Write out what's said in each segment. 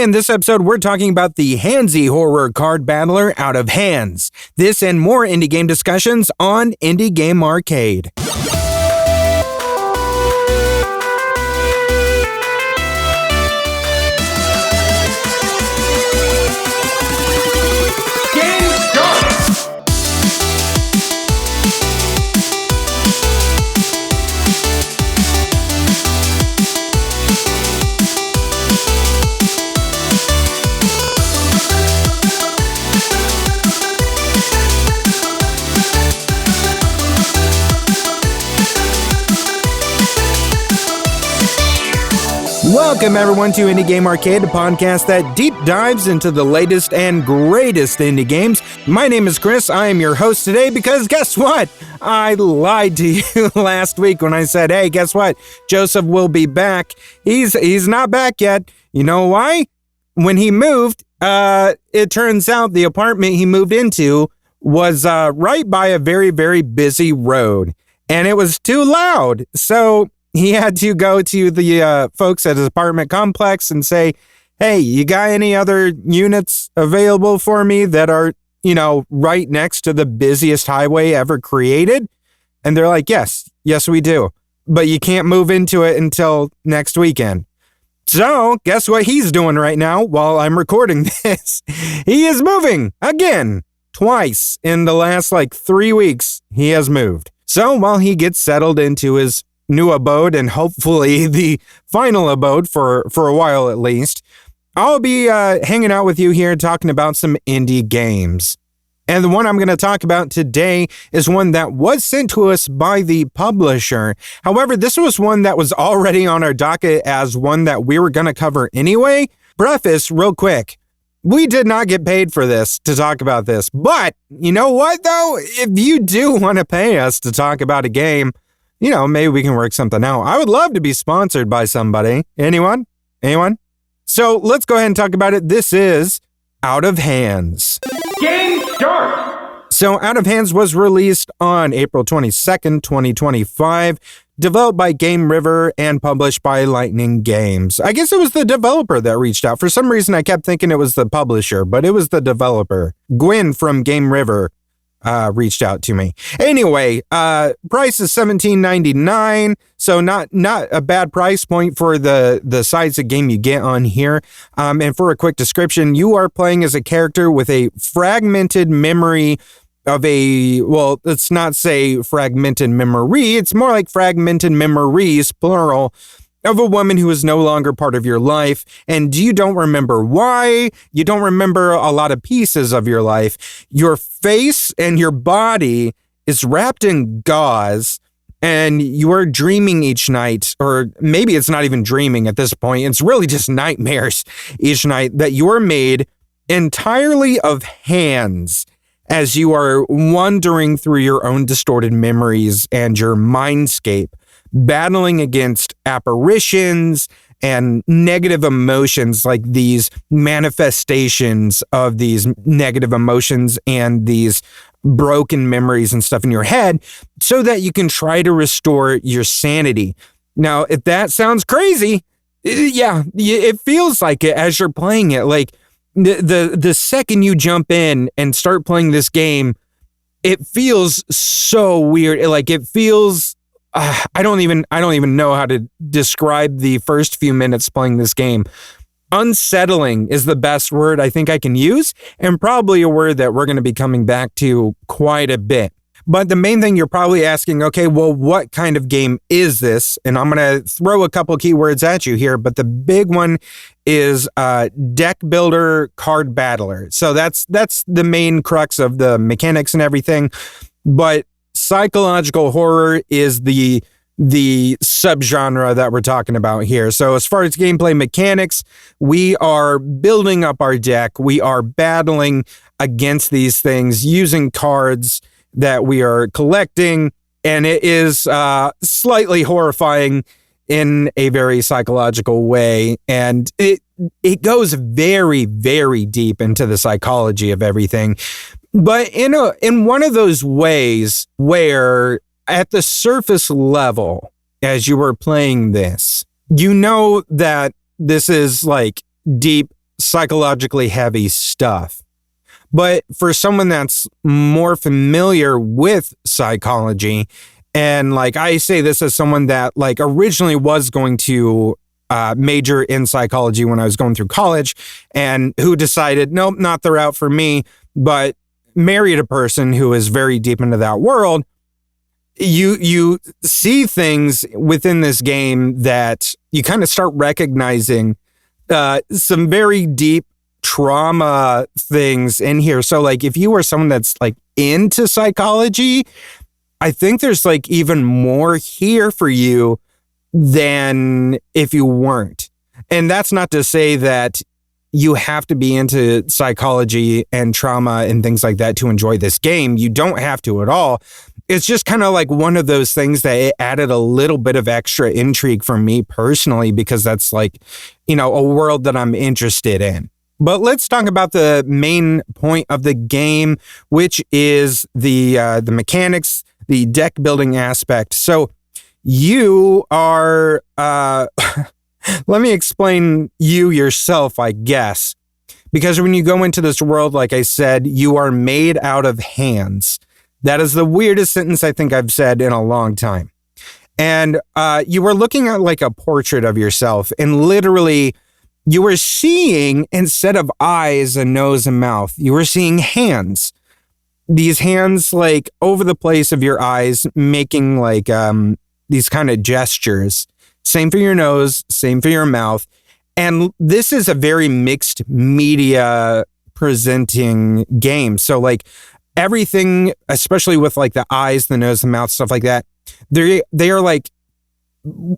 In this episode, we're talking about the handsy horror card battler Out of Hands. This and more indie game discussions on Indie Game Arcade. Welcome everyone to Indie Game Arcade, a podcast that deep dives into the latest and greatest indie games. My name is Chris. I am your host today because guess what? I lied to you last week when I said, hey, guess what? Joseph will be back. He's not back yet. You know why? When he moved, it turns out the apartment he moved into was right by a very, very busy road. And it was too loud. So he had to go to the folks at his apartment complex and say, hey, you got any other units available for me that are, right next to the busiest highway ever created? And they're like, yes, we do. But you can't move into it until next weekend. So guess what he's doing right now while I'm recording this? He is moving again. Twice in the last 3 weeks, he has moved. So while he gets settled into his new abode and hopefully the final abode for a while at least, I'll be hanging out with you here talking about some indie games. And the one I'm going to talk about today is one that was sent to us by the publisher. However, this was one that was already on our docket as one that we were going to cover anyway. Preface real quick. We did not get paid for this to talk about this. But you know what though? If you do want to pay us to talk about a game, maybe we can work something out. I would love to be sponsored by somebody. Anyone? So let's go ahead and talk about it. This is Out of Hands. Game start! So Out of Hands was released on April 22nd, 2025, developed by Game River and published by Lightning Games. I guess it was the developer that reached out. For some reason, I kept thinking it was the publisher, but it was the developer. Gwen from Game River reached out to me. Anyway, price is $17.99, so not a bad price point for the size of game you get on here. And for a quick description, you are playing as a character with a fragmented memory of let's not say fragmented memory, it's more like fragmented memories, plural, of a woman who is no longer part of your life, and you don't remember why, you don't remember a lot of pieces of your life. Your face and your body is wrapped in gauze, and you are dreaming each night, or maybe it's not even dreaming at this point, it's really just nightmares each night, that you are made entirely of hands as you are wandering through your own distorted memories and your mindscape, battling against apparitions and negative emotions, like these manifestations of these negative emotions and these broken memories and stuff in your head, so that you can try to restore your sanity. Now, if that sounds crazy, it feels like it as you're playing it. Like the second you jump in and start playing this game, it feels so weird. It feels I don't even know how to describe the first few minutes playing this game. Unsettling is the best word I think I can use, and probably a word that we're going to be coming back to quite a bit. But the main thing you're probably asking, okay, well, what kind of game is this? And I'm going to throw a couple keywords at you here, but the big one is Deckbuilder card battler. So that's the main crux of the mechanics and everything. But psychological horror is the subgenre that we're talking about here. So as far as gameplay mechanics, we are building up our deck. We are battling against these things using cards that we are collecting, and it is slightly horrifying in a very psychological way, and it goes very, very deep into the psychology of everything, but in one of those ways where at the surface level, as you were playing this, you know that this is like deep psychologically heavy stuff. But for someone that's more familiar with psychology, and like I say this as someone that like originally was going to major in psychology when I was going through college, and who decided, nope, not the route for me, but married a person who is very deep into that world. You see things within this game that you kind of start recognizing some very deep trauma things in here. So like if you are someone that's like into psychology, I think there's like even more here for you than if you weren't. And that's not to say that you have to be into psychology and trauma and things like that to enjoy this game. You don't have to at all. It's just kind of like one of those things that it added a little bit of extra intrigue for me personally, because that's like, you know, a world that I'm interested in. But let's talk about the main point of the game, which is the mechanics, the deck building aspect. So you are, let me explain you yourself, I guess, because when you go into this world, like I said, you are made out of hands. That is the weirdest sentence I think I've said in a long time. And you were looking at like a portrait of yourself, and literally you were seeing, instead of eyes, a nose, and mouth, you were seeing hands. These hands like over the place of your eyes, making like these kind of gestures. Same for your nose, same for your mouth. And this is a very mixed media presenting game. So like everything, especially with like the eyes, the nose, the mouth, stuff like that, they are like,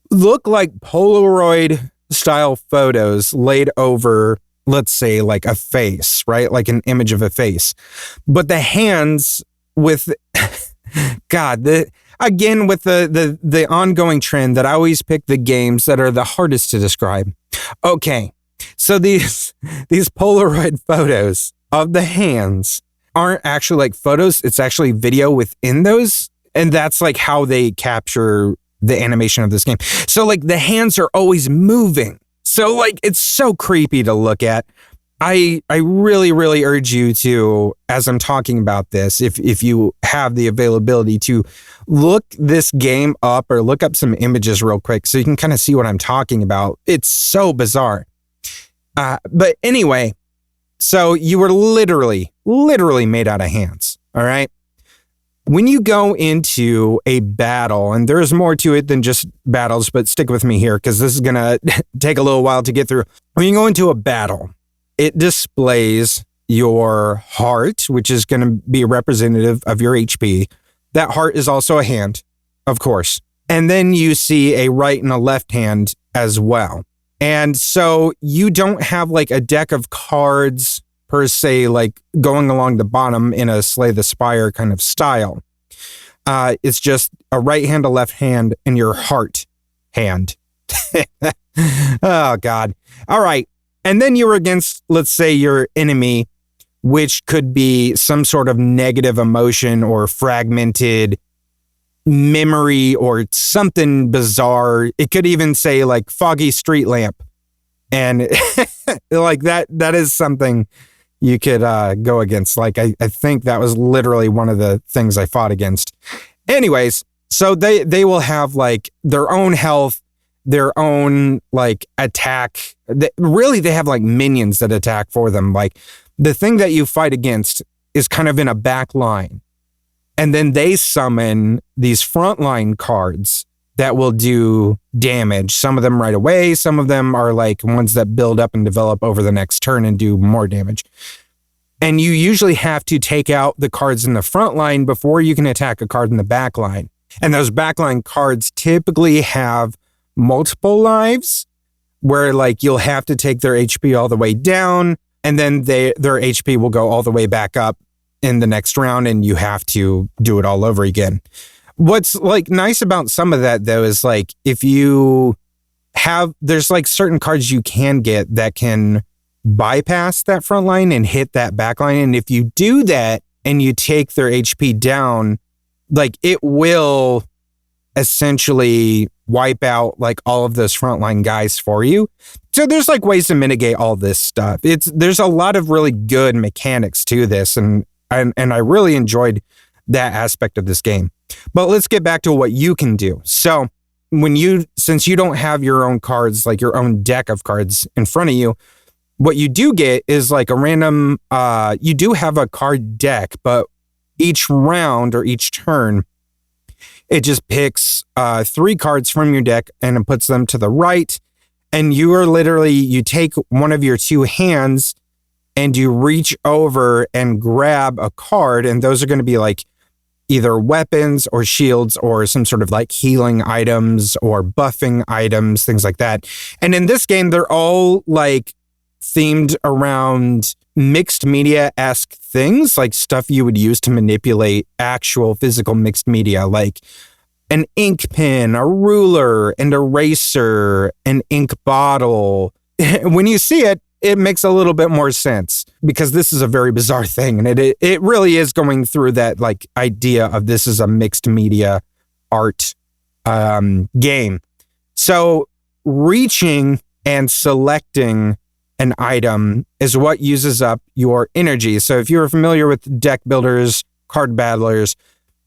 look like Polaroid style photos laid over, let's say, like a face, right? Like an image of a face. But the hands with, God, again, with the ongoing trend that I always pick the games that are the hardest to describe. Okay, so these Polaroid photos of the hands aren't actually like photos. It's actually video within those. And that's like how they capture the animation of this game. So like the hands are always moving. So like it's so creepy to look at. I really, really urge you to, as I'm talking about this, if you have the availability, to look this game up or look up some images real quick so you can kind of see what I'm talking about. It's so bizarre. But anyway, so you were literally made out of hands. All right. When you go into a battle, and there's more to it than just battles, but stick with me here because this is going to take a little while to get through. When you go into a battle, it displays your heart, which is going to be representative of your HP. That heart is also a hand, of course. And then you see a right and a left hand as well. And so you don't have like a deck of cards per se, like going along the bottom in a Slay the Spire kind of style. It's just a right hand, a left hand, and your heart hand. Oh, God. All right. And then you're against, let's say, your enemy, which could be some sort of negative emotion or fragmented memory or something bizarre. It could even say like foggy street lamp. And like that is something you could go against. Like I think that was literally one of the things I fought against. Anyways, so they will have like their own health, their own like attack. They have like minions that attack for them. Like the thing that you fight against is kind of in a back line. And then they summon these frontline cards that will do damage. Some of them right away. Some of them are like ones that build up and develop over the next turn and do more damage. And you usually have to take out the cards in the front line before you can attack a card in the back line. And those backline cards typically have multiple lives where like you'll have to take their HP all the way down, and then their HP will go all the way back up in the next round, and you have to do it all over again. What's like nice about some of that though is like if you have, there's like certain cards you can get that can bypass that front line and hit that back line. And if you do that and you take their HP down, like it will essentially wipe out like all of those frontline guys for you. So there's like ways to mitigate all this stuff. There's a lot of really good mechanics to this, and I really enjoyed that aspect of this game. But let's get back to what you can do. So since you don't have your own cards, like your own deck of cards in front of you, what you do get is like a random, you do have a card deck, but each round or each turn, it just picks 3 cards from your deck and it puts them to the right. And you take one of your 2 hands and you reach over and grab a card. And those are going to be like either weapons or shields or some sort of like healing items or buffing items, things like that. And in this game, they're all like themed around mixed media-esque things, like stuff you would use to manipulate actual physical mixed media, like an ink pen, a ruler, an eraser, an ink bottle. When you see it, it makes a little bit more sense because this is a very bizarre thing. And it really is going through that like idea of this is a mixed media art game. So reaching and selecting an item is what uses up your energy. So if you're familiar with deck builders, card battlers,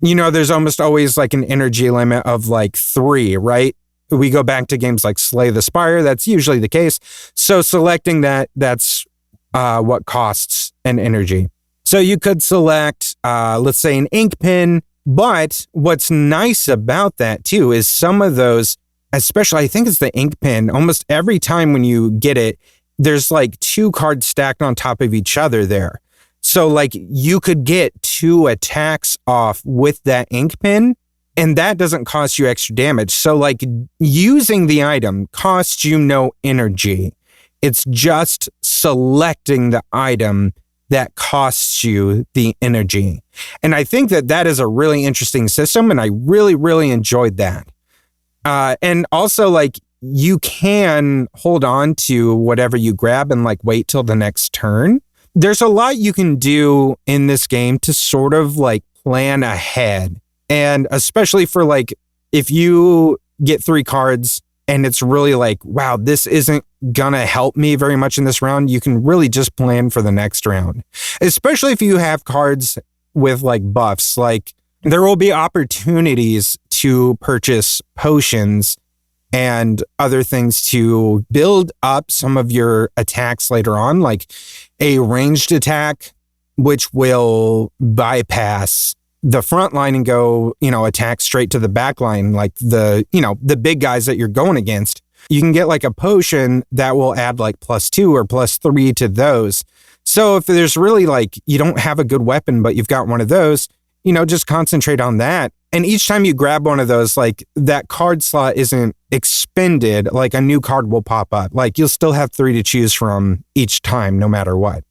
you know, there's almost always like an energy limit of like 3, right? We go back to games like Slay the Spire. That's usually the case. So selecting that's what costs an energy. So you could select, let's say an ink pen. But what's nice about that too is some of those, especially I think it's the ink pen, almost every time when you get it, there's like 2 cards stacked on top of each other there. So like you could get 2 attacks off with that ink pen, and that doesn't cost you extra damage. So like using the item costs you no energy. It's just selecting the item that costs you the energy. And I think that is a really interesting system, and I really, really enjoyed that. And also like you can hold on to whatever you grab and like wait till the next turn. There's a lot you can do in this game to sort of like plan ahead. And especially for like, if you get 3 cards and it's really like, wow, this isn't gonna help me very much in this round, you can really just plan for the next round. Especially if you have cards with like buffs, like there will be opportunities to purchase potions and other things to build up some of your attacks later on, like a ranged attack, which will bypass the front line and go, attack straight to the back line, like the big guys that you're going against. You can get like a potion that will add like +2 or +3 to those. So if there's really like, you don't have a good weapon, but you've got one of those, just concentrate on that. And each time you grab one of those, like that card slot isn't expended, like a new card will pop up. Like you'll still have 3 to choose from each time, no matter what.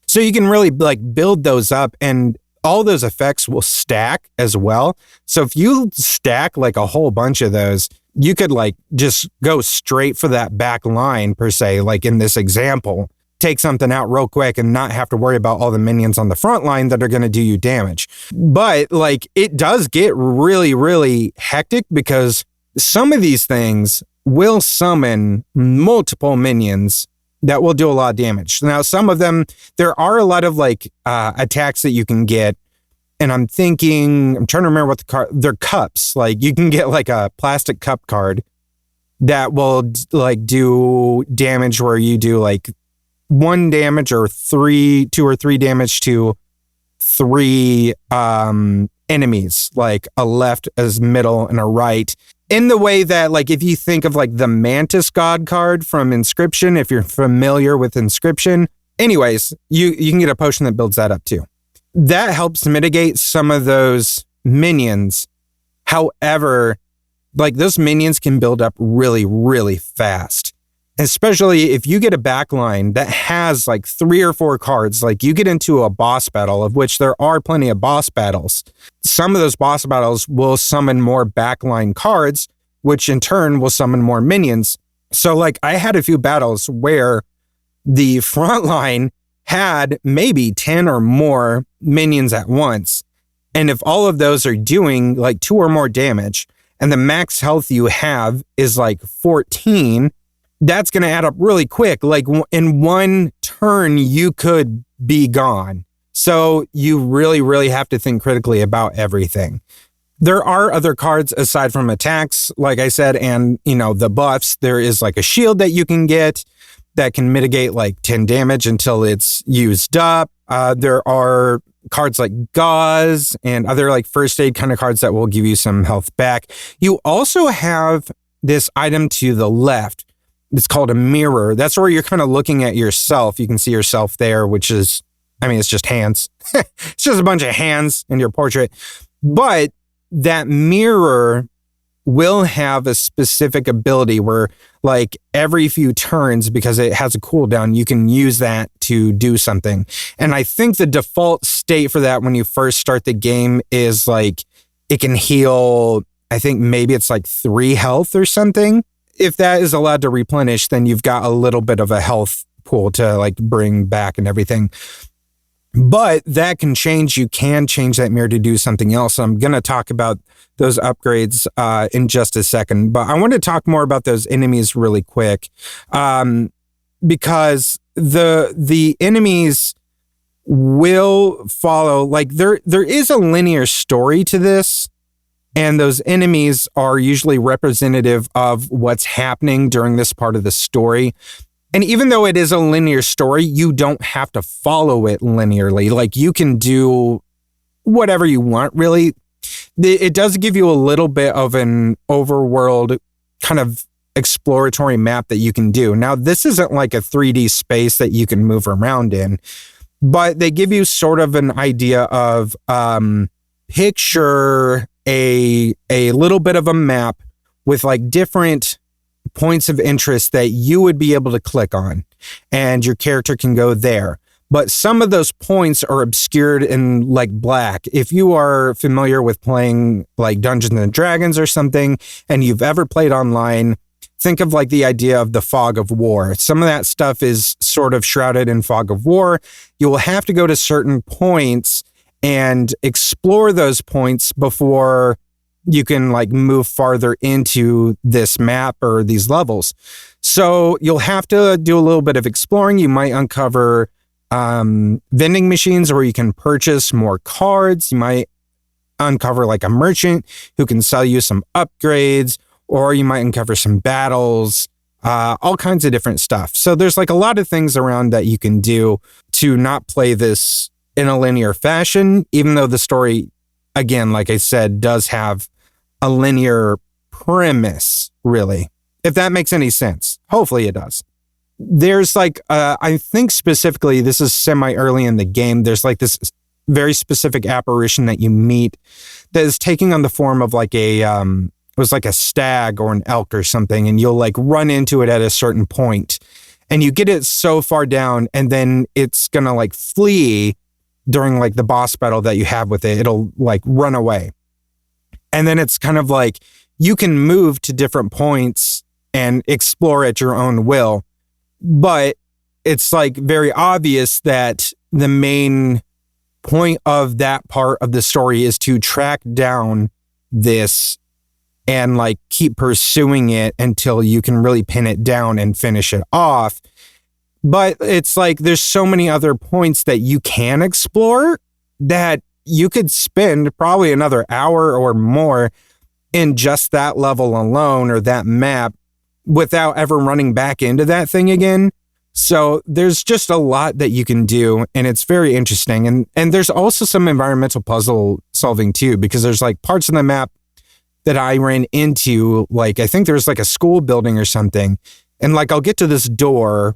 So you can really like build those up, and all those effects will stack as well. So if you stack like a whole bunch of those, you could like just go straight for that back line per se, like in this example, take something out real quick and not have to worry about all the minions on the front line that are going to do you damage. But like it does get really, really hectic because some of these things will summon multiple minions that will do a lot of damage. Now, some of them, there are a lot of like attacks that you can get. And I'm trying to remember what they're cups. Like you can get like a plastic cup card that will like do damage where you do like 1 damage or 2 or 3 damage to 3 enemies, like a left, a middle, and a right. In the way that, like, if you think of like the Mantis God card from Inscription, if you're familiar with Inscription, anyways, you can get a potion that builds that up too. That helps mitigate some of those minions. However, like those minions can build up really, really fast. Especially if you get a backline that has like 3 or 4 cards, like you get into a boss battle, of which there are plenty of boss battles. Some of those boss battles will summon more backline cards, which in turn will summon more minions. So like I had a few battles where the front line had maybe 10 or more minions at once. And if all of those are doing like 2 or more damage, and the max health you have is like 14, that's going to add up really quick. Like in one turn, you could be gone. So you really, really have to think critically about everything. There are other cards aside from attacks, like I said, and, the buffs. There is like a shield that you can get that can mitigate like 10 damage until it's used up. There are cards like gauze and other like first aid kind of cards that will give you some health back. You also have this item to the left. It's called a mirror. That's where you're kind of looking at yourself. You can see yourself there, which is, it's just hands. It's just a bunch of hands in your portrait. But that mirror will have a specific ability where like every few turns, because it has a cooldown, you can use that to do something. And I think the default state for that when you first start the game is like it can heal, I think maybe it's like 3 health or something. If that is allowed to replenish, then you've got a little bit of a health pool to like bring back and everything. But that can change. You can change that mirror to do something else. I'm going to talk about those upgrades in just a second. But I want to talk more about those enemies really quick because the enemies will follow, like there is a linear story to this. And those enemies are usually representative of what's happening during this part of the story. And even though it is a linear story, you don't have to follow it linearly. Like you can do whatever you want, really. It does give you a little bit of an overworld kind of exploratory map that you can do. Now, this isn't like a 3D space that you can move around in, but they give you sort of an idea of picture a little bit of a map with like different points of interest that you would be able to click on, and your character can go there. But some of those points are obscured in like black. If you are familiar with playing like Dungeons and Dragons or something, and you've ever played online, think of like the idea of the fog of war. Some of that stuff is sort of shrouded in fog of war. You will have to go to certain points and explore those points before you can like move farther into this map or these levels. So you'll have to do a little bit of exploring. You might uncover vending machines where you can purchase more cards. You might uncover like a merchant who can sell you some upgrades, or you might uncover some battles, all kinds of different stuff. So there's like a lot of things around that you can do to not play this in a linear fashion, even though the story, again, like I said, does have a linear premise, really, if that makes any sense. Hopefully it does. There's like, I think specifically, this is semi-early in the game, there's like this very specific apparition that you meet that is taking on the form of like it was like a stag or an elk or something, and you'll like run into it at a certain point, and you get it so far down, and then it's gonna like flee during like the boss battle that you have with it. It'll like run away. And then it's kind of like you can move to different points and explore at your own will. But it's like very obvious that the main point of that part of the story is to track down this and like keep pursuing it until you can really pin it down and finish it off. But it's like there's so many other points that you can explore that you could spend probably another hour or more in just that level alone or that map without ever running back into that thing again. So there's just a lot that you can do, and it's very interesting. And there's also some environmental puzzle solving too, because there's like parts of the map that I ran into, like I think there's like a school building or something, and like I'll get to this door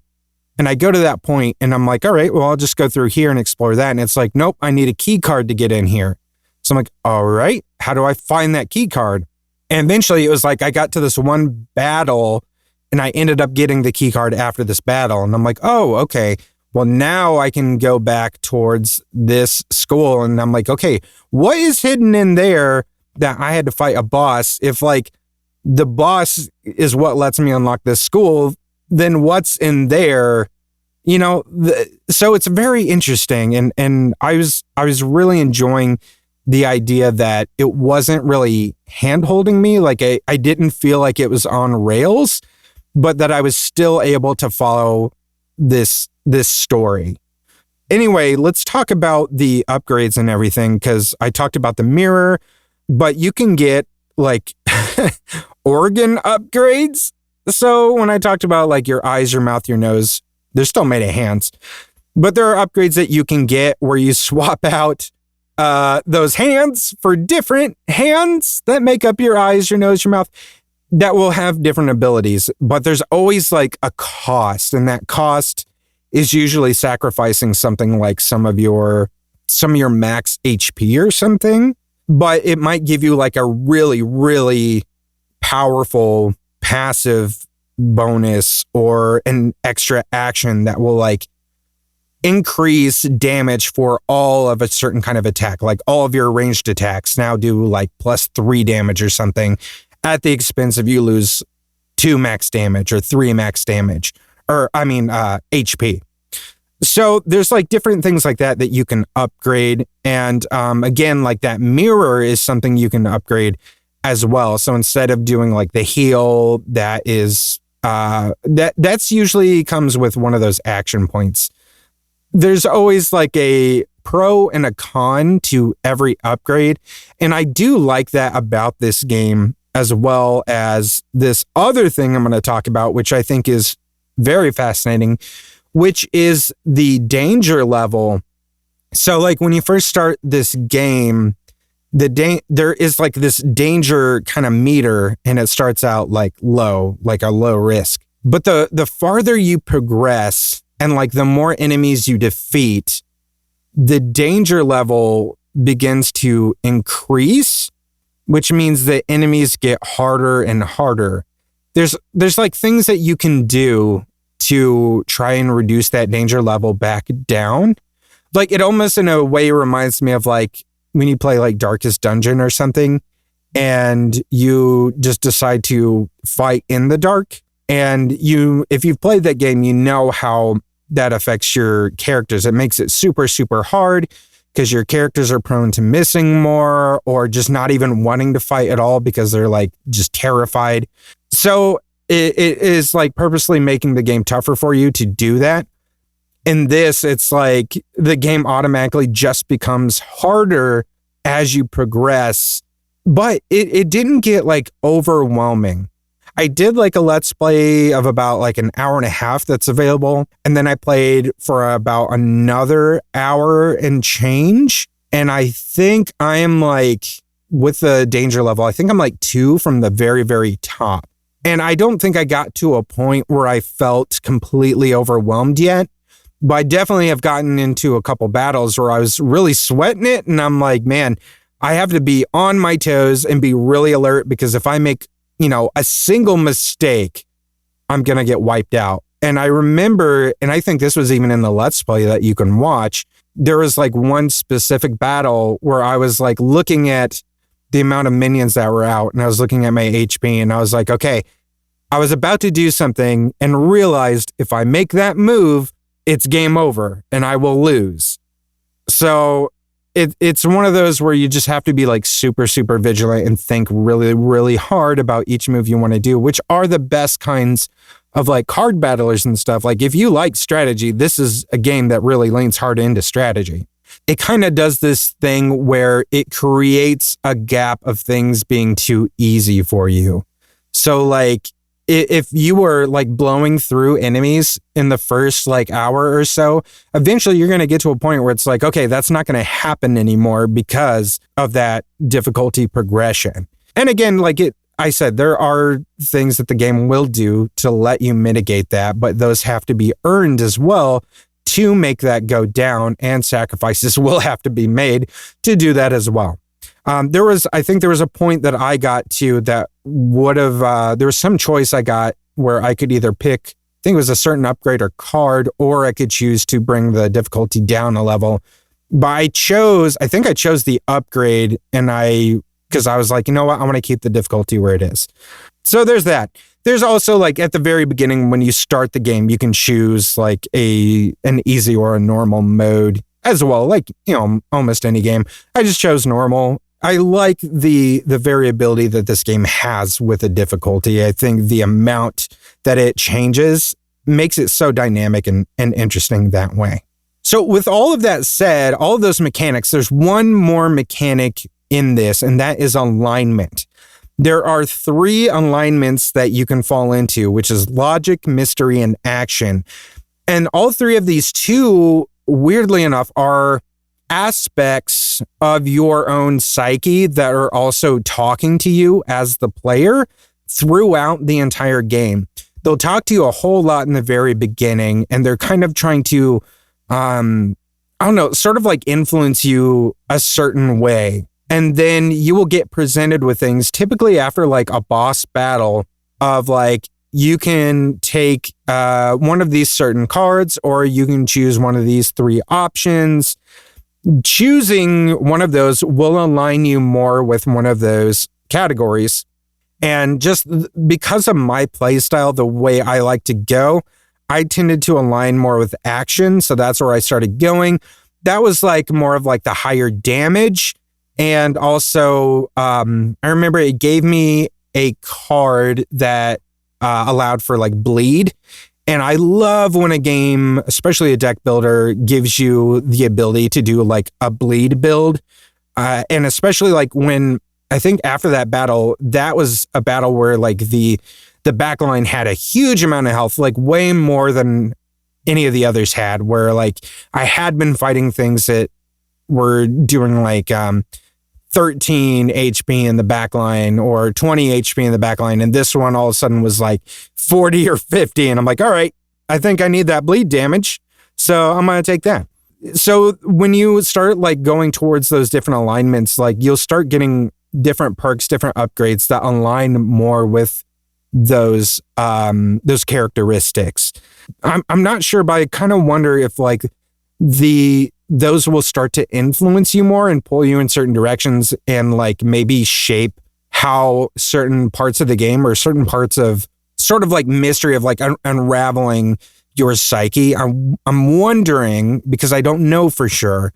and I go to that point and I'm like, all right, well, I'll just go through here and explore that. And it's like, nope, I need a key card to get in here. So I'm like, all right, how do I find that key card? And eventually it was like, I got to this one battle and I ended up getting the key card after this battle. And I'm like, oh, okay, well, now I can go back towards this school. And I'm like, okay, what is hidden in there that I had to fight a boss? If like the boss is what lets me unlock this school, then what's in there, you know? So it's very interesting. And I was really enjoying the idea that it wasn't really hand-holding me. Like I didn't feel like it was on rails, but that I was still able to follow this story. Anyway, let's talk about the upgrades and everything, because I talked about the mirror, but you can get like organ upgrades. So when I talked about like your eyes, your mouth, your nose, they're still made of hands. But there are upgrades that you can get where you swap out those hands for different hands that make up your eyes, your nose, your mouth, that will have different abilities. But there's always like a cost, and that cost is usually sacrificing something like some of your max HP or something. But it might give you like a really, really powerful passive bonus or an extra action that will like increase damage for all of a certain kind of attack. Like all of your ranged attacks now do like +3 damage or something, at the expense of you lose 2 max damage or 3 max damage, or HP. So there's like different things like that you can upgrade. And again, like that mirror is something you can upgrade as well. So instead of doing like the heal, that is that's usually comes with one of those action points. There's always like a pro and a con to every upgrade. And I do like that about this game, as well as this other thing I'm going to talk about, which I think is very fascinating, which is the danger level. So like when you first start this game, there is like this danger kind of meter, and it starts out like low, like a low risk. But the farther you progress and like the more enemies you defeat, the danger level begins to increase, which means the enemies get harder and harder. There's like things that you can do to try and reduce that danger level back down. Like it almost in a way reminds me of like when you play like Darkest Dungeon or something, and you just decide to fight in the dark. And if you've played that game, you know how that affects your characters. It makes it super, super hard because your characters are prone to missing more, or just not even wanting to fight at all because they're like just terrified. So it is like purposely making the game tougher for you to do that. In this, it's like the game automatically just becomes harder as you progress, but it didn't get like overwhelming. I did like a Let's Play of about like an hour and a half that's available. And then I played for about another hour and change. And I think I am like, with the danger level, I think I'm like 2 from the very, very top. And I don't think I got to a point where I felt completely overwhelmed yet. But I definitely have gotten into a couple battles where I was really sweating it. And I'm like, man, I have to be on my toes and be really alert, because if I make a single mistake, I'm going to get wiped out. And I remember, and I think this was even in the Let's Play that you can watch, there was like one specific battle where I was like looking at the amount of minions that were out, and I was looking at my HP, and I was like, okay, I was about to do something and realized if I make that move, it's game over and I will lose. So it's one of those where you just have to be like super, super vigilant and think really, really hard about each move you want to do, which are the best kinds of like card battlers and stuff. Like if you like strategy, this is a game that really leans hard into strategy. It kind of does this thing where it creates a gap of things being too easy for you. So like if you were like blowing through enemies in the first like hour or so, eventually you're going to get to a point where it's like, okay, that's not going to happen anymore because of that difficulty progression. And again, like I said, there are things that the game will do to let you mitigate that, but those have to be earned as well to make that go down, and sacrifices will have to be made to do that as well. I think there was a point that I got to that would have, there was some choice I got where I could either pick, I think it was a certain upgrade or card, or I could choose to bring the difficulty down a level. But I think I chose the upgrade, because I was like, you know what, I want to keep the difficulty where it is. So there's that. There's also like at the very beginning when you start the game, you can choose like an easy or a normal mode. as well, like, almost any game. I just chose normal. I like the variability that this game has with the difficulty. I think the amount that it changes makes it so dynamic and interesting that way. So with all of that said, all of those mechanics, there's one more mechanic in this, and that is alignment. There are 3 alignments that you can fall into, which is logic, mystery, and action. And all 3 of these 2, weirdly enough, are aspects of your own psyche that are also talking to you as the player throughout the entire game. They'll talk to you a whole lot in the very beginning, and they're kind of trying to, sort of like influence you a certain way. And then you will get presented with things, typically after like a boss battle, of like, you can take one of these certain cards, or you can choose one of these 3 options. Choosing one of those will align you more with one of those categories. And just because of my play style, the way I like to go, I tended to align more with action. So that's where I started going. That was like more of like the higher damage. And also, I remember it gave me a card that allowed for like bleed. And I love when a game, especially a deck builder, gives you the ability to do like a bleed build. And especially like when, I think after that battle, that was a battle where like the backline had a huge amount of health, like way more than any of the others had, where like I had been fighting things that were doing like 13 HP in the backline or 20 HP in the backline. And this one all of a sudden was like 40 or 50. And I'm like, all right, I think I need that bleed damage. So I'm going to take that. So when you start like going towards those different alignments, like you'll start getting different perks, different upgrades that align more with those characteristics. I'm not sure, but I kind of wonder if like those will start to influence you more and pull you in certain directions and like maybe shape how certain parts of the game or certain parts of sort of like mystery of like unraveling your psyche. I'm wondering, because I don't know for sure,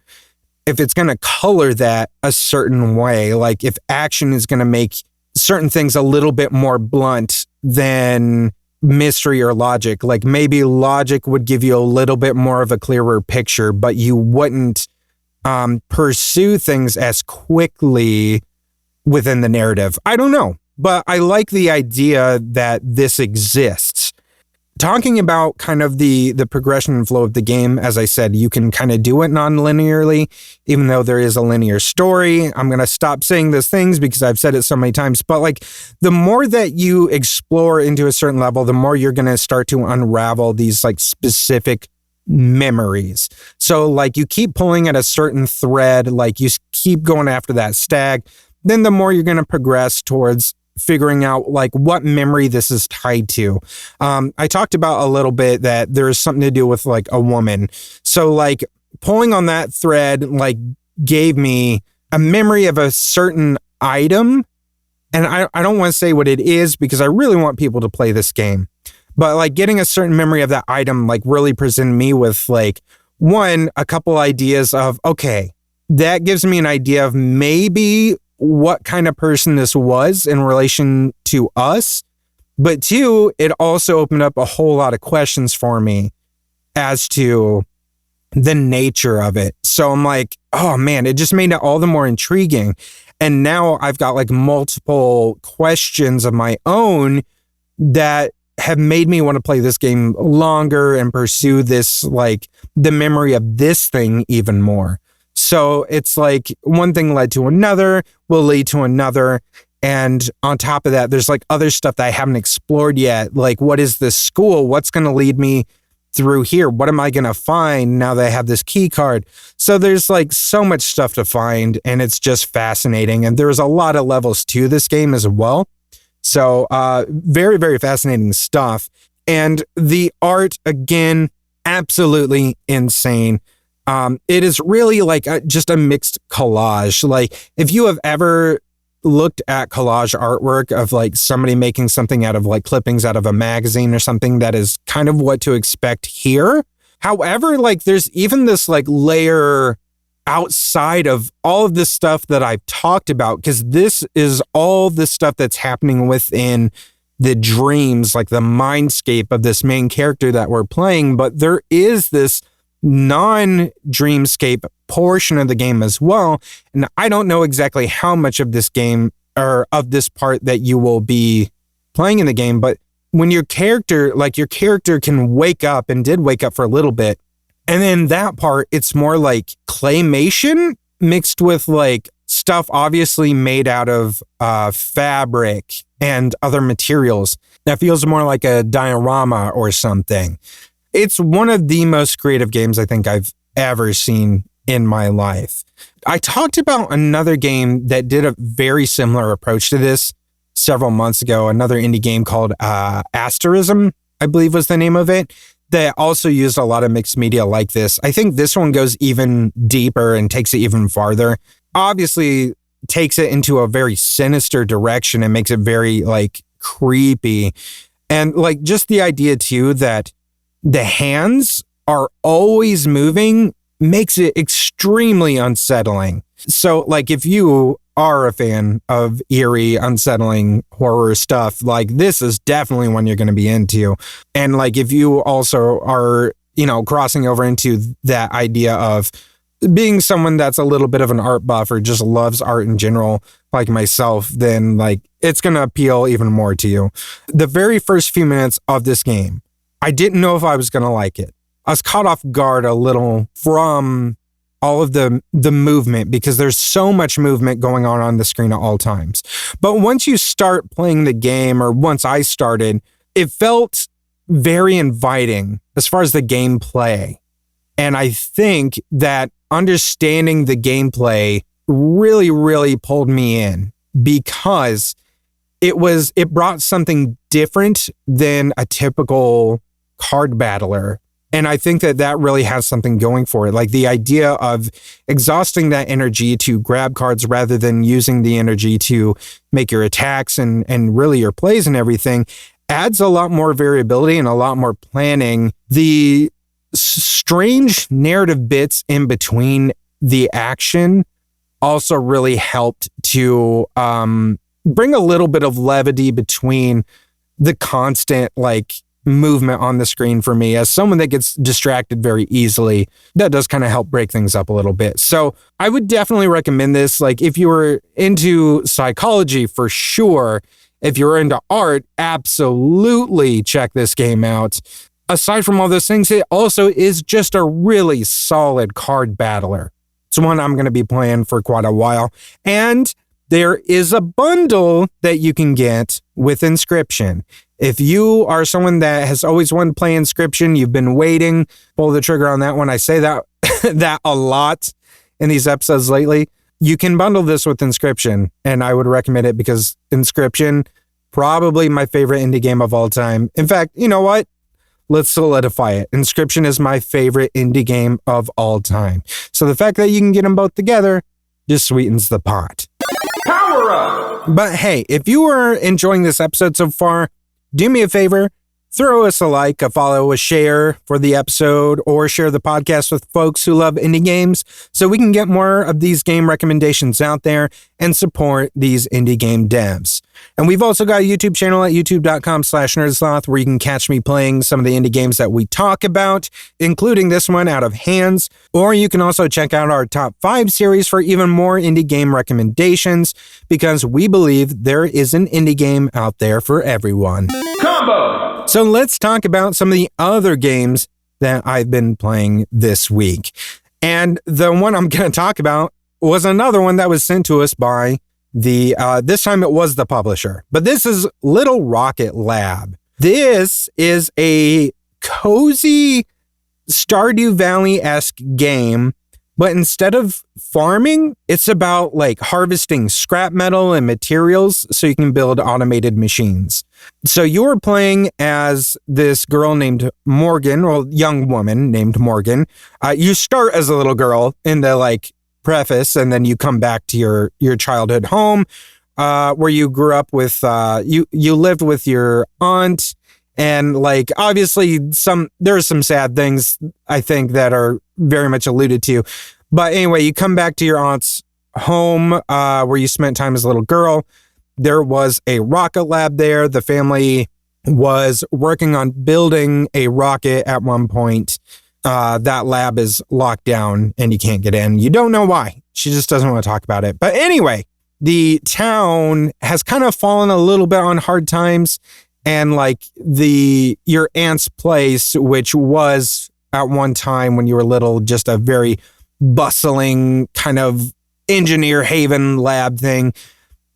if it's going to color that a certain way, like if action is going to make certain things a little bit more blunt than mystery or logic. Like maybe logic would give you a little bit more of a clearer picture, but you wouldn't pursue things as quickly within the narrative. I don't know, but I like the idea that this exists. Talking about kind of the progression and flow of the game, as I said, you can kind of do it non-linearly, even though there is a linear story. I'm going to stop saying those things because I've said it so many times, but like the more that you explore into a certain level, the more you're going to start to unravel these like specific memories. So like you keep pulling at a certain thread, like you keep going after that stag, then the more you're going to progress towards figuring out like what memory this is tied to. I talked about a little bit that there's something to do with like a woman. So like pulling on that thread like gave me a memory of a certain item. And I don't want to say what it is because I really want people to play this game. But like getting a certain memory of that item like really presented me with like a couple ideas of, okay, that gives me an idea of maybe what kind of person this was in relation to us. But 2, it also opened up a whole lot of questions for me as to the nature of it. So I'm like, oh man, it just made it all the more intriguing. And now I've got like multiple questions of my own that have made me want to play this game longer and pursue this, like the memory of this thing even more. So it's like one thing led to another, will lead to another. And on top of that, there's like other stuff that I haven't explored yet. Like, what is this school? What's going to lead me through here? What am I going to find now that I have this key card? So there's like so much stuff to find, and it's just fascinating. And there's a lot of levels to this game as well. So very, very fascinating stuff. And the art, again, absolutely insane. It is really like just a mixed collage. Like if you have ever looked at collage artwork of like somebody making something out of like clippings out of a magazine or something, that is kind of what to expect here. However, like there's even this like layer outside of all of this stuff that I've talked about, because this is all the stuff that's happening within the dreams, like the mindscape of this main character that we're playing. But there is this non-dreamscape portion of the game as well. And I don't know exactly how much of this game or of this part that you will be playing in the game, but when your character can wake up, and did wake up for a little bit, and then that part, it's more like claymation mixed with like stuff obviously made out of fabric and other materials. That feels more like a diorama or something. It's one of the most creative games I think I've ever seen in my life. I talked about another game that did a very similar approach to this several months ago, another indie game called Asterism, I believe was the name of it, that also used a lot of mixed media like this. I think this one goes even deeper and takes it even farther. Obviously takes it into a very sinister direction and makes it very like creepy. And like just the idea too that the hands are always moving makes it extremely unsettling. So like if you are a fan of eerie, unsettling horror stuff, like this is definitely one you're going to be into. And like if you also are, crossing over into that idea of being someone that's a little bit of an art buff or just loves art in general, like myself, then like it's going to appeal even more to you. The very first few minutes of this game, I didn't know if I was going to like it. I was caught off guard a little from all of the movement, because there's so much movement going on the screen at all times. But once you start playing the game, or once I started, it felt very inviting as far as the gameplay. And I think that understanding the gameplay really, really pulled me in, because it brought something different than a typical card battler. And I think that really has something going for it. Like the idea of exhausting that energy to grab cards rather than using the energy to make your attacks and really your plays and everything adds a lot more variability and a lot more planning. The strange narrative bits in between the action also really helped to bring a little bit of levity between the constant like movement on the screen for me. As someone that gets distracted very easily, that does kind of help break things up a little bit. So I would definitely recommend this. Like if you were into psychology, for sure. If you're into art, absolutely check this game out. Aside from all those things, it also is just a really solid card battler. It's one I'm going to be playing for quite a while. And there is a bundle that you can get with Inscription. If you are someone that has always wanted to play Inscription, you've been waiting, pull the trigger on that one. I say that that a lot in these episodes lately. You can bundle this with Inscription, and I would recommend it because Inscription, probably my favorite indie game of all time. In fact, you know what? Let's solidify it. Inscription is my favorite indie game of all time. So the fact that you can get them both together just sweetens the pot. Power up! But hey, if you are enjoying this episode so far, do me a favor, throw us a like, a follow, a share for the episode, or share the podcast with folks who love indie games so we can get more of these game recommendations out there and support these indie game devs. And we've also got a YouTube channel at youtube.com/nerdsloth where you can catch me playing some of the indie games that we talk about, including this one, Out of Hands. Or you can also check out our top 5 series for even more indie game recommendations, because we believe there is an indie game out there for everyone. Combo! So let's talk about some of the other games that I've been playing this week. And the one I'm going to talk about was another one that was sent to us by this time it was the publisher, but this is Little Rocket Lab. This is a cozy Stardew Valley-esque game, but instead of farming, it's about like harvesting scrap metal and materials so you can build automated machines. So you're playing as this girl named Morgan, or young woman named Morgan. You start as a little girl in the like preface, and then you come back to your childhood home where you grew up with you lived with your aunt And like, obviously there are some sad things I think that are very much alluded to. But anyway, you come back to your aunt's home where you spent time as a little girl. There was a rocket lab there. The family was working on building a rocket at one point. That lab is locked down and you can't get in. You don't know why. She just doesn't want to talk about it. But anyway, the town has kind of fallen a little bit on hard times. And like your aunt's place, which was at one time when you were little, just a very bustling kind of engineer haven lab thing,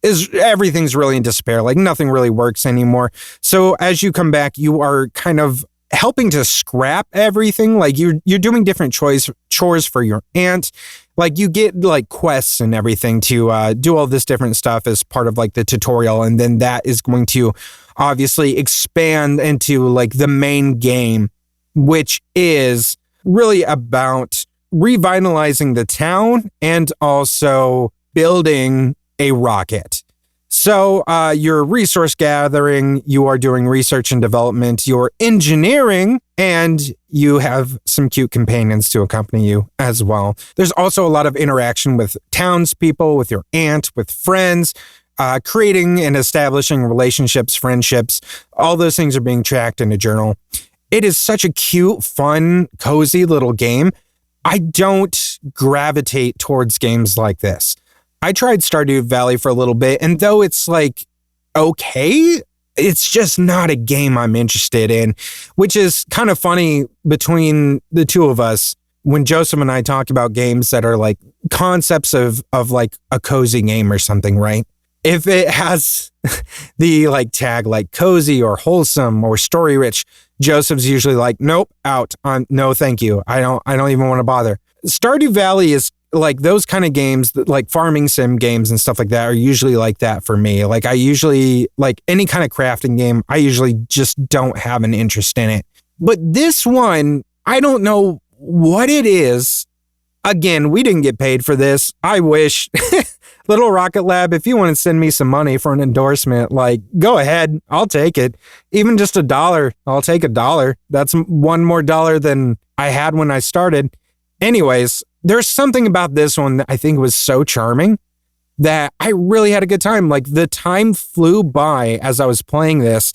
everything's really in despair. Like nothing really works anymore. So as you come back, you are kind of helping to scrap everything. Like you're doing different chores for your aunt. Like you get like quests and everything to do all this different stuff as part of like the tutorial. And then that is going to obviously expand into like the main game, which is really about revitalizing the town and also building a rocket. So you're resource gathering, you are doing research and development, you're engineering, and you have some cute companions to accompany you as well. There's also a lot of interaction with townspeople, with your aunt, with friends, creating and establishing relationships, friendships. All those things are being tracked in a journal. It is such a cute, fun, cozy little game. I don't gravitate towards games like this. I tried Stardew Valley for a little bit, and though it's like, okay, it's just not a game I'm interested in, which is kind of funny between the two of us when Joseph and I talk about games that are like concepts of like a cozy game or something, right? If it has the like tag like cozy or wholesome or story rich, Joseph's usually like, nope, out. No, thank you. I don't even want to bother. Stardew Valley is like those kind of games that like farming sim games and stuff like that are usually like that for me. Like I usually like any kind of crafting game, I usually just don't have an interest in it. But this one, I don't know what it is. Again, we didn't get paid for this. I wish. Little Rocket Lab, if you want to send me some money for an endorsement, like go ahead, I'll take it. Even just $1, I'll take $1. That's one more dollar than I had when I started. Anyways, there's something about this one that I think was so charming that I really had a good time. Like the time flew by as I was playing this.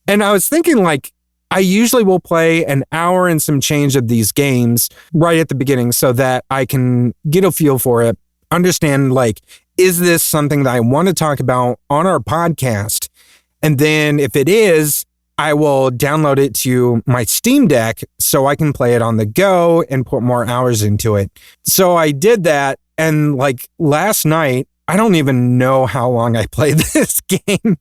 And I was thinking like, I usually will play an hour and some change of these games right at the beginning so that I can get a feel for it, understand like, is this something that I want to talk about on our podcast? And then if it is, I will download it to my Steam Deck so I can play it on the go and put more hours into it. So I did that. And like last night, I don't even know how long I played this game,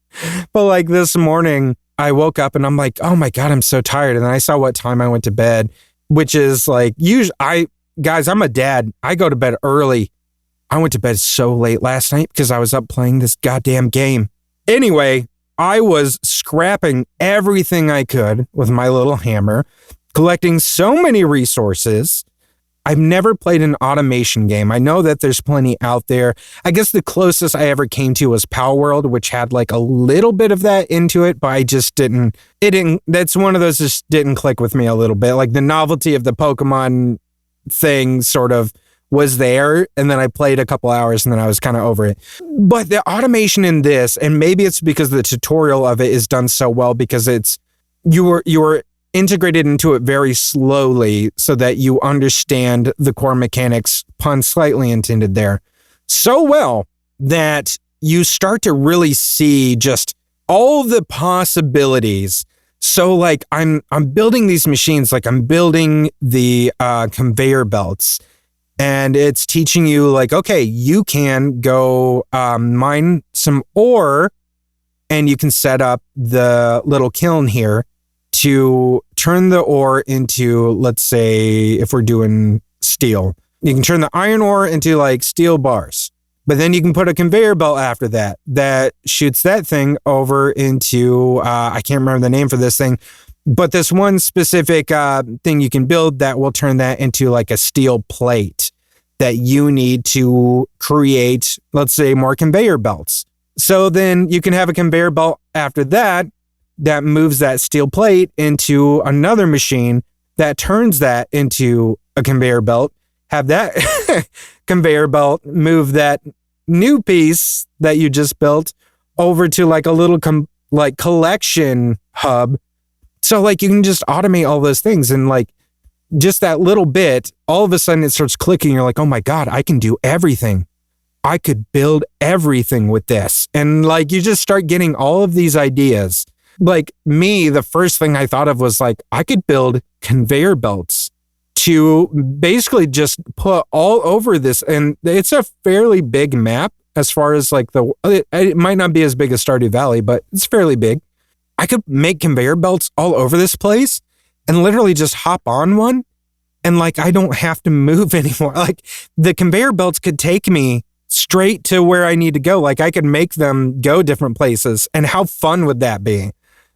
but like this morning I woke up and I'm like, oh my God, I'm so tired. And then I saw what time I went to bed, which is like, guys, I'm a dad. I go to bed early. I went to bed so late last night because I was up playing this goddamn game. Anyway, I was scrapping everything I could with my little hammer, collecting so many resources. I've never played an automation game. I know that there's plenty out there. I guess the closest I ever came to was Power World, which had like a little bit of that into it, but I just that's one of those just didn't click with me a little bit. Like the novelty of the Pokemon thing sort of was there, and then I played a couple hours and then I was kind of over it. But the automation in this, and maybe it's because the tutorial of it is done so well because you were integrated into it very slowly so that you understand the core mechanics, pun slightly intended there, so well that you start to really see just all the possibilities. So like I'm building these machines, like I'm building the conveyor belts. And it's teaching you like, okay, you can go mine some ore and you can set up the little kiln here to turn the ore into, let's say, if we're doing steel, you can turn the iron ore into like steel bars. But then you can put a conveyor belt after that shoots that thing over into, I can't remember the name for this thing, but this one specific thing you can build that will turn that into like a steel plate that you need to create, let's say, more conveyor belts. So then you can have a conveyor belt after that that moves that steel plate into another machine that turns that into a conveyor belt, have that conveyor belt move that new piece that you just built over to like a little collection hub. So like you can just automate all those things, and like just that little bit, all of a sudden it starts clicking. You're like, oh my God, I can do everything. I could build everything with this. And like you just start getting all of these ideas. Like me, the first thing I thought of was like, I could build conveyor belts to basically just put all over this. And it's a fairly big map as far as like it might not be as big as Stardew Valley, but it's fairly big. I could make conveyor belts all over this place and literally just hop on one. And like, I don't have to move anymore. Like the conveyor belts could take me straight to where I need to go. Like I could make them go different places. And how fun would that be?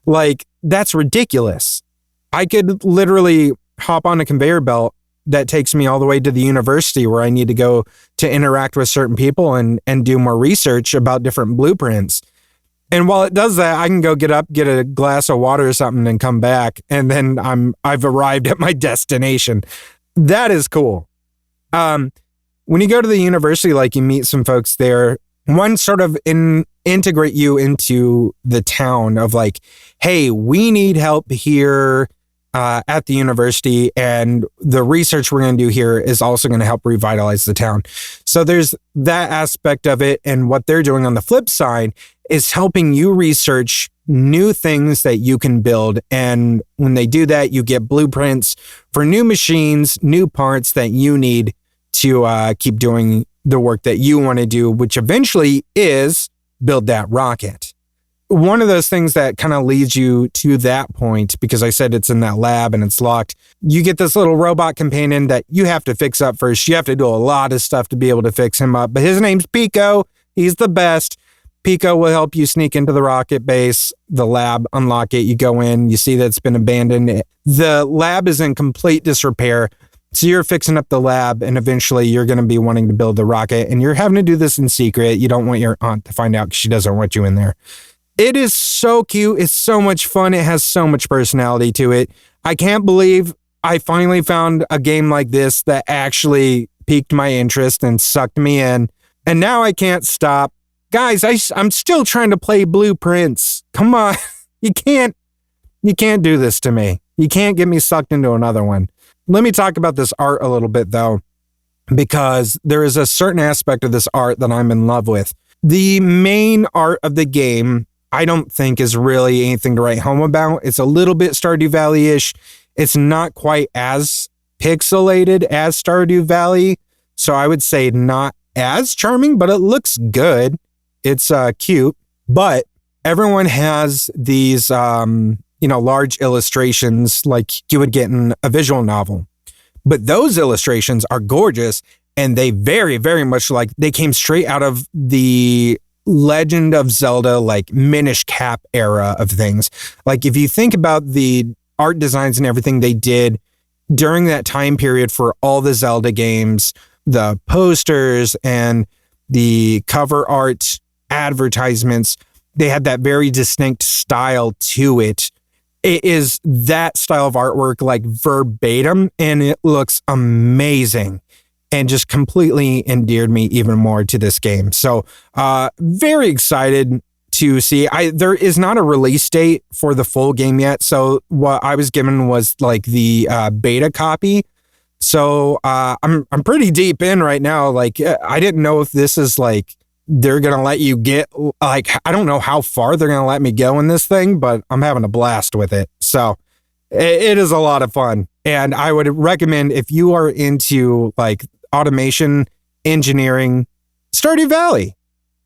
Like, that's ridiculous. I could literally hop on a conveyor belt that takes me all the way to the university where I need to go to interact with certain people and do more research about different blueprints. And while it does that, I can go get a glass of water or something and come back. And then I've arrived at my destination. That is cool. When you go to the university, like you meet some folks there, one sort of integrate you into the town of like, hey, we need help here at the university, and the research we're going to do here is also going to help revitalize the town. So there's that aspect of it, and what they're doing on the flip side is helping you research new things that you can build. And when they do that, you get blueprints for new machines, new parts that you need to keep doing the work that you want to do, which eventually is build that rocket. One of those things that kind of leads you to that point, because I said it's in that lab and it's locked, you get this little robot companion that you have to fix up first. You have to do a lot of stuff to be able to fix him up, but his name's Pico. He's the best. Pico will help you sneak into the rocket base, the lab, unlock it. You go in, you see that it's been abandoned. The lab is in complete disrepair. So you're fixing up the lab, and eventually you're going to be wanting to build the rocket, and you're having to do this in secret. You don't want your aunt to find out because she doesn't want you in there. It is so cute. It's so much fun. It has so much personality to it. I can't believe I finally found a game like this that actually piqued my interest and sucked me in. And now I can't stop. Guys, I'm still trying to play Blueprints. Come on. You can't do this to me. You can't get me sucked into another one. Let me talk about this art a little bit, though, because there is a certain aspect of this art that I'm in love with. The main art of the game, I don't think is really anything to write home about. It's a little bit Stardew Valley-ish. It's not quite as pixelated as Stardew Valley, so I would say not as charming, but it looks good. It's cute, but everyone has these large illustrations like you would get in a visual novel. But those illustrations are gorgeous, and they very, very much like they came straight out of the Legend of Zelda, like Minish Cap era of things. Like if you think about the art designs and everything they did during that time period for all the Zelda games, the posters and the cover art advertisements, they had that very distinct style to it. It is that style of artwork, like verbatim, and it looks amazing and just completely endeared me even more to this game. So very excited to see. There is not a release date for the full game yet. So what I was given was like the beta copy. So I'm pretty deep in right now. Like I didn't know if this is like they're going to let you get, like, I don't know how far they're going to let me go in this thing, but I'm having a blast with it. So it is a lot of fun. And I would recommend if you are into like automation, engineering, Stardew Valley,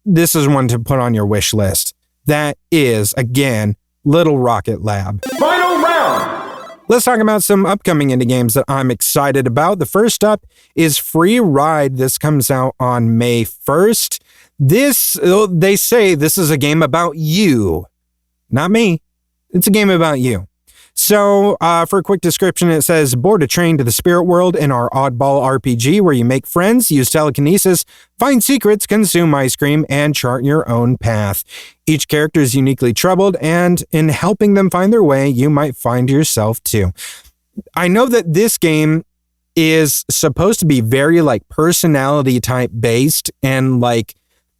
this is one to put on your wish list. That is, again, Little Rocket Lab. Final round! Let's talk about some upcoming indie games that I'm excited about. The first up is Freeride. This comes out on May 1st. They say this is a game about you. Not me. It's a game about you. So for a quick description, it says, board a train to the spirit world in our oddball RPG where you make friends, use telekinesis, find secrets, consume ice cream, and chart your own path. Each character is uniquely troubled, and in helping them find their way, you might find yourself too. I know that this game is supposed to be very like personality type based and like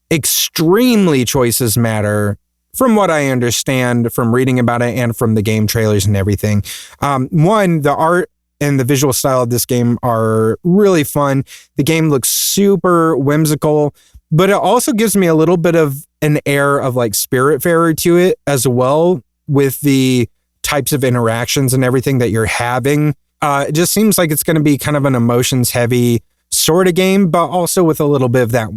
extremely choices matter from what I understand from reading about it and from the game trailers and everything. One, the art and the visual style of this game are really fun. The game looks super whimsical, but it also gives me a little bit of an air of like Spiritfarer to it as well, with the types of interactions and everything that you're having. It just seems like it's going to be kind of an emotions heavy sort of game, but also with a little bit of that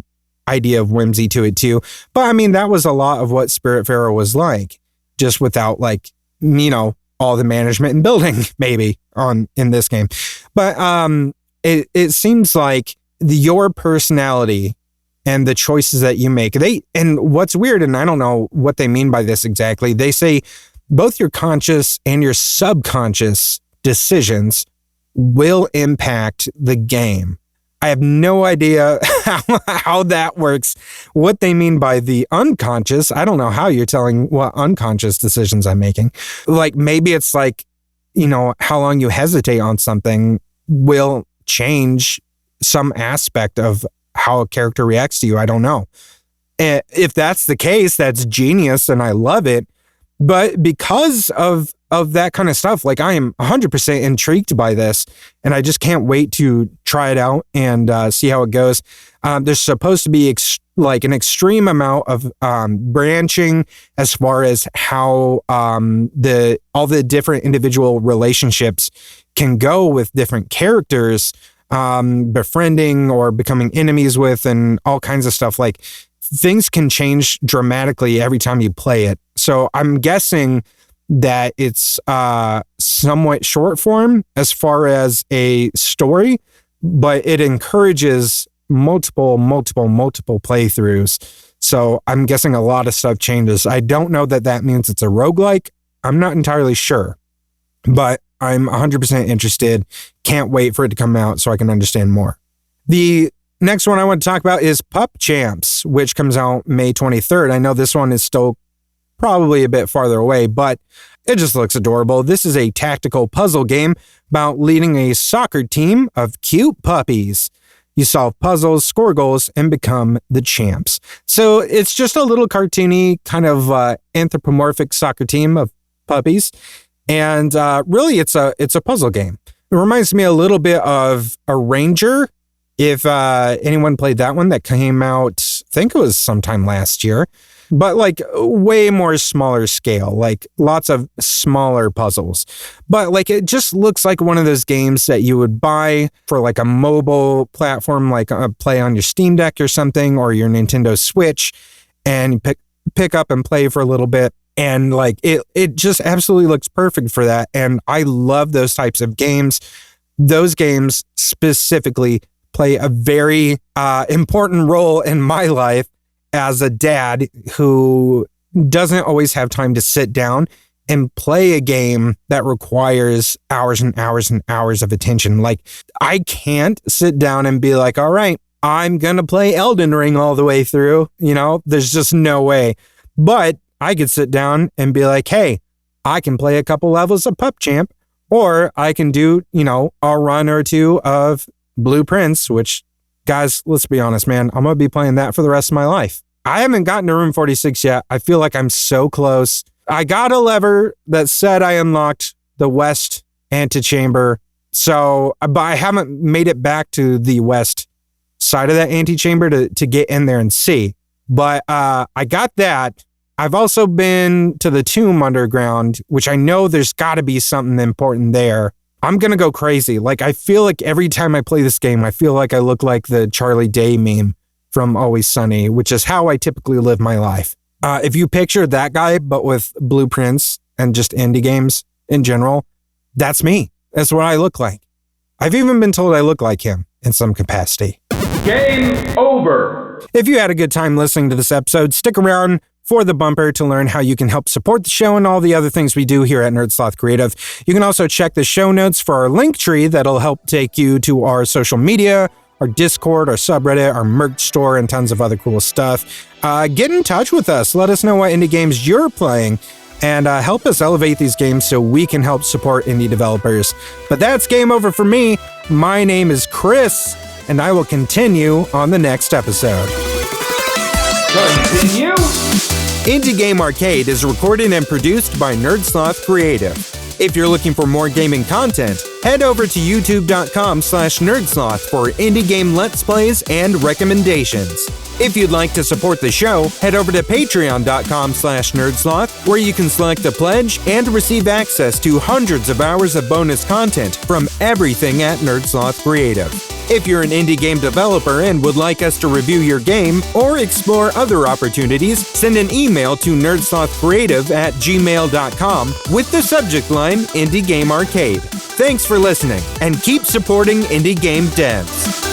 idea of whimsy to it too. But I mean, that was a lot of what Spiritfarer was like, just without like, all the management and building maybe in this game. But it seems like your personality and the choices that you make, and what's weird, and I don't know what they mean by this exactly, they say both your conscious and your subconscious decisions will impact the game. I have no idea how that works, what they mean by the unconscious. I don't know how you're telling what unconscious decisions I'm making. Like maybe it's like, how long you hesitate on something will change some aspect of how a character reacts to you. I don't know. If that's the case, that's genius and I love it. But because of that kind of stuff, like I am 100% intrigued by this, and I just can't wait to try it out and see how it goes. There's supposed to be an extreme amount of branching as far as how all the different individual relationships can go with different characters, befriending or becoming enemies with, and all kinds of stuff. Like things can change dramatically every time you play it. So I'm guessing that it's somewhat short form as far as a story, but it encourages multiple playthroughs. So I'm guessing a lot of stuff changes. I don't know that means it's a roguelike. I'm not entirely sure, but I'm 100% interested. Can't wait for it to come out so I can understand more. The next one I want to talk about is Pup Champs, which comes out May 23rd. I know this one is still probably a bit farther away, but it just looks adorable. This is a tactical puzzle game about leading a soccer team of cute puppies. You solve puzzles, score goals, and become the champs. So it's just a little cartoony kind of anthropomorphic soccer team of puppies. And really, it's a puzzle game. It reminds me a little bit of a Ranger. If anyone played that one, that came out, I think it was sometime last year, but like way more smaller scale, like lots of smaller puzzles. But like it just looks like one of those games that you would buy for like a mobile platform, like play on your Steam Deck or something, or your Nintendo Switch, and pick up and play for a little bit. And like it just absolutely looks perfect for that. And I love those types of games. Those games specifically play a very important role in my life as a dad who doesn't always have time to sit down and play a game that requires hours and hours and hours of attention. Like I can't sit down and be like, all right, I'm going to play Elden Ring all the way through. There's just no way. But I could sit down and be like, hey, I can play a couple levels of Pup Champ, or I can do, a run or two of Blue Prince, which, guys, let's be honest, man, I'm going to be playing that for the rest of my life. I haven't gotten to room 46 yet. I feel like I'm so close. I got a lever that said I unlocked the west antechamber. But I haven't made it back to the west side of that antechamber to get in there and see. But I got that. I've also been to the tomb underground, which I know there's got to be something important there. I'm going to go crazy. Like, I feel like every time I play this game, I feel like I look like the Charlie Day meme from Always Sunny, which is how I typically live my life. If you picture that guy, but with blueprints and just indie games in general, that's me. That's what I look like. I've even been told I look like him in some capacity. Game over. If you had a good time listening to this episode, stick around for the bumper to learn how you can help support the show and all the other things we do here at Sloth Creative. You can also check the show notes for our link tree that'll help take you to our social media, our Discord, our subreddit, our merch store, and tons of other cool stuff. Get in touch with us. Let us know what indie games you're playing, and help us elevate these games so we can help support indie developers. But that's game over for me. My name is Chris, and I will continue on the next episode. Continue. Indie Game Arcade is recorded and produced by Sloth Creative. If you're looking for more gaming content, head over to youtube.com/nerdsloth for indie game let's plays and recommendations. If you'd like to support the show, head over to patreon.com/nerdsloth, where you can select a pledge and receive access to hundreds of hours of bonus content from everything at Sloth Creative. If you're an indie game developer and would like us to review your game or explore other opportunities, send an email to nerdslothcreative@gmail.com with the subject line Indie Game Arcade. Thanks for listening, and keep supporting indie game devs.